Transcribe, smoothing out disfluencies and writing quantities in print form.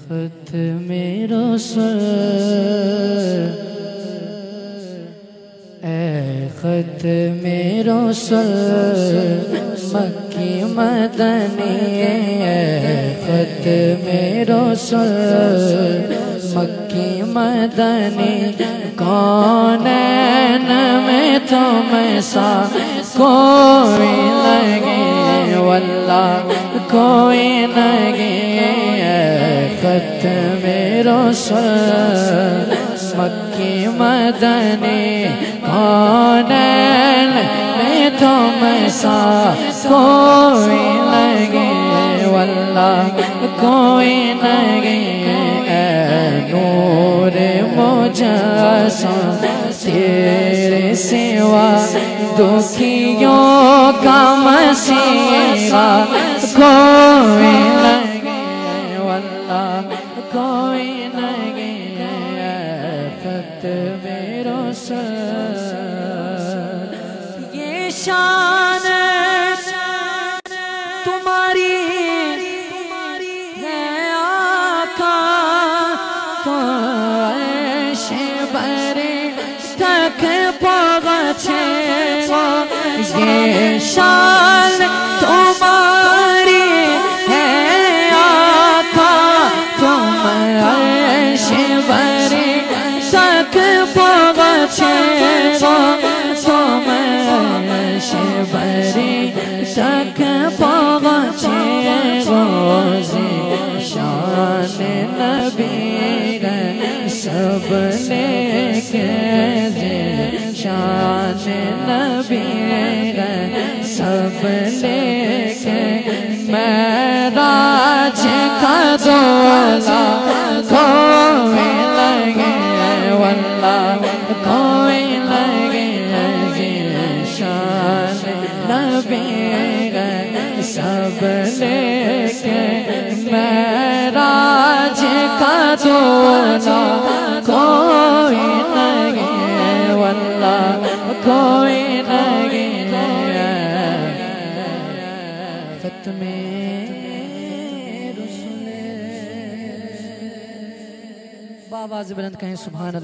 ख़त्मे रसूल ख़त्मे रसूल मक्की मदनी ख़त्मे रसूल मक्की मदनी कौनैन में तुम्हें सा कोई लगे वल्लाह कोई लगे ख़त्मे रसूल मक्की मदनी कौनैन में तुम्हें सा कोई लगे वल्लाह कोई लगे नूर मुजस्सम तेरे सिवा दुखियों का मसीहा कोई लगे वल्लाह कोई लगे ख़त्मे रसूल ये शान तुम्हारी है आका तो ऐशे बरे तक पहुँचे ये शान तुम्हारी है आका तुम ऐशे बरे तक पहुँचे तुम ऐशे बरे तक पहुँचे रोज़े शान नबी सब लेके शान नबी सब लेके मेराज का दोला कोई लगे वल्लाह कोई लगे शान नबी सब लेके मेराज का दोला कोई लगे वल्लाह कोई लगे ख़त्मे रसूल बाबाज़ बुलंद कहें सुभान अल्लाह।